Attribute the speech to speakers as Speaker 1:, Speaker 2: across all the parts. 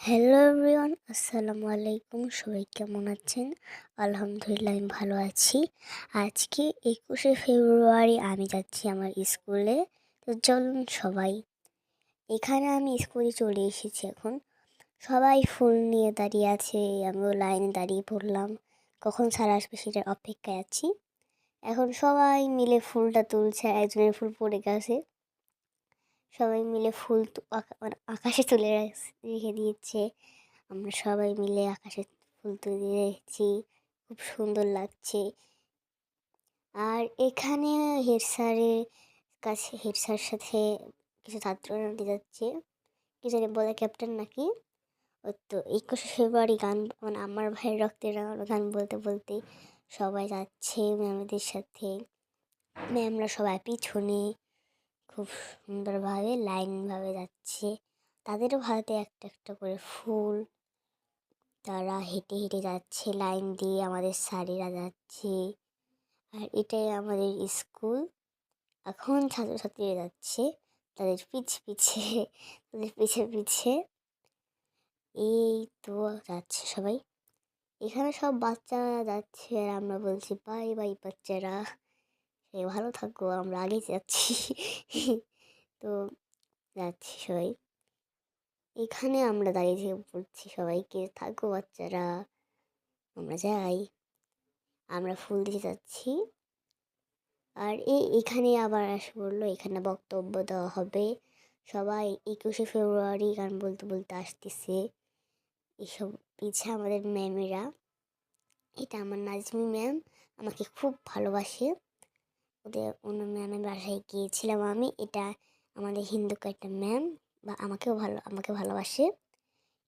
Speaker 1: Hello everyone, আসসালামু আলাইকুম। সবাই কেমন আছেন? আলহামদুলিল্লাহ আমি ভালো আছি। আজকে 21শে ফেব্রুয়ারি আমি যাচ্ছি আমার স্কুলে। তো চলুন সবাই, এখানে আমি স্কুলে চলে এসেছি। এখন সবাই ফুল নিয়ে দাঁড়িয়ে আছে, আমিও লাইনে দাঁড়িয়ে পড়লাম। কখন স্যার আসবে সেটার অপেক্ষায় আছি। এখন সবাই মিলে ফুলটা তুলছে, একজনের ফুল পড়ে গেছে। সবাই মিলে ফুল মানে আকাশে তুলে রেখে দিয়েছে। আমরা সবাই মিলে আকাশে ফুল তুলে রেখেছি, খুব সুন্দর লাগছে। আর এখানে হেড স্যারের সাথে কিছু ছাত্ররা নিতে যাচ্ছে, কি জানি বলে ক্যাপ্টেন নাকি। ওই তো 21শে ফেব্রুয়ারি গান, মানে আমার ভাইয়ের রক্তের রাঙানো গান বলতে বলতে সবাই যাচ্ছে ম্যামদের সাথে। ম্যামরা সবাই পিছনে খুব সুন্দরভাবে লাইনভাবে যাচ্ছে, তাদেরও হাতে একটা একটা করে ফুল। তারা হেঁটে হেঁটে যাচ্ছে লাইন দিয়ে, আমাদের স্যারেরা যাচ্ছে। আর এটাই আমাদের স্কুল। এখন ছাত্রছাত্রীরা যাচ্ছে তাদের পিছে পিছে। এই তো যাচ্ছে সবাই, এখানে সব বাচ্চারা যাচ্ছে আর আমরা বলছি বাই বাই বাচ্চারা, সে ভালো থাকো, আমরা আগে যাচ্ছি। তো যাচ্ছি সবাই, এখানে আমরা দাঁড়িয়ে থেকে বলছি সবাইকে থাকো বাচ্চারা, আমরা যাই, আমরা ফুল দিতে যাচ্ছি। আর এখানে আবার এসে বললো এখানে বক্তব্য দেওয়া হবে। সবাই 21শে ফেব্রুয়ারি গান বলতে বলতে আসতেছে। এসব পিছে আমাদের ম্যামেরা, এটা আমার নাজমি ম্যাম, আমাকে খুব ভালোবাসে। অন্য ম্যামের বাসায় গিয়েছিলাম আমি। এটা আমাদের হিন্দুকে একটা ম্যাম, বা আমাকে ভালোবাসে।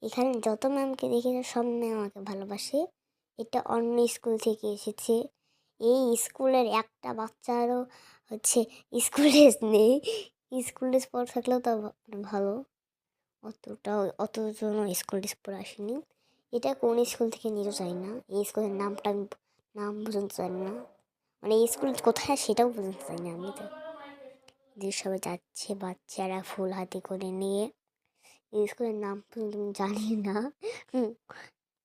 Speaker 1: এখানে যত ম্যামকে দেখেছে সব ম্যাম আমাকে ভালোবাসে। এটা অন্য স্কুল থেকে এসেছে। এই স্কুলের একটা বাচ্চারও স্কুল ড্রেস নেই। স্কুল ড্রেস পরে থাকলেও তা ভালো, অতজন স্কুল ড্রেস পরে আসেনি। এটা কোন স্কুল থেকে নিতে চাই না, এই স্কুলের নাম পর্যন্ত জানি না, মানে এই স্কুল কোথায় সেটাও পর্যন্ত চাই না আমি। তো যে সবাই যাচ্ছে বাচ্চারা ফুল হাতে করে নিয়ে, এই স্কুলের নাম পর্যন্ত আমি জানি না।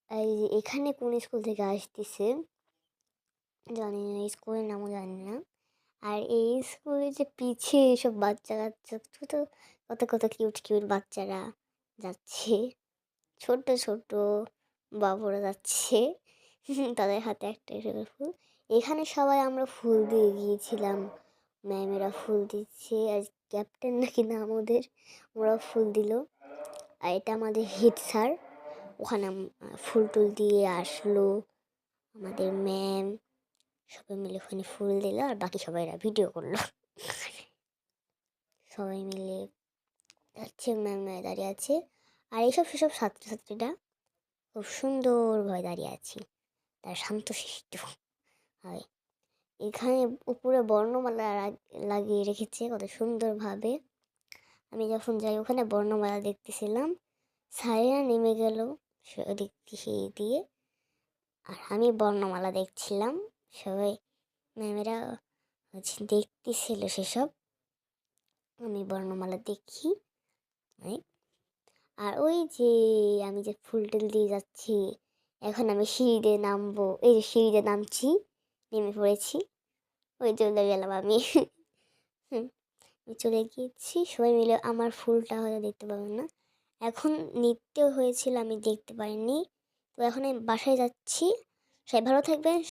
Speaker 1: এই যে এখানে কোন স্কুল থেকে আসতেছে জানি না, স্কুলের নামও জানি না। আর এই স্কুলে যে পিছিয়ে এসব বাচ্চা কাচ্চা ছোট, কত কত কিউট কিউট বাচ্চারা যাচ্ছে, ছোট ছোট বাবুরা যাচ্ছে। তাদের হাতে একটা করে ফুল। এখানে সবাই আমরা ফুল দিয়ে গিয়েছিলাম, ম্যামেরা ফুল দিচ্ছে, আর ক্যাপ্টেন নাকি নাম ওদের, ওরা ফুল দিল। আর এটা আমাদের হেড স্যার, ওখানে ফুল টুল দিয়ে আসলো। আমাদের ম্যাম সবাই মিলে ওখানে ফুল দিল, আর বাকি সবাইরা ভিডিও করলো। সবাই মিলে যাচ্ছে, ম্যাম দাঁড়িয়ে আছে। আর এইসব সেসব ছাত্রছাত্রীরা খুব সুন্দরভাবে দাঁড়িয়ে আছি, তারা শান্তশিষ্ট হয়। এখানে উপরে বর্ণমালা লাগিয়ে রেখেছে কত সুন্দরভাবে। আমি যখন যাই ওখানে বর্ণমালা দেখতেছিলাম, স্যারেরা নেমে গেল ওদিক সেই দিয়ে, আর আমি বর্ণমালা দেখছিলাম। সবাই ম্যামেরা দেখতেছিল সেসব, আমি বর্ণমালা দেখি। আর ওই যে আমি যে ফুল টুল দিয়ে যাচ্ছি, এখন আমি সিঁড়িতে নামবো, এই যে সিঁড়িতে নামছি, নেমে পড়েছি, ওই চলে গেলাম আমি। চলে গিয়েছি, সবাই মিলে আমার ফুলটা হয়তো দেখতে পাবেন না। এখন নৃত্য হয়েছিল, আমি দেখতে পারিনি। তো এখন আমি বাসায় যাচ্ছি। সবাই ভালো থাকবেন।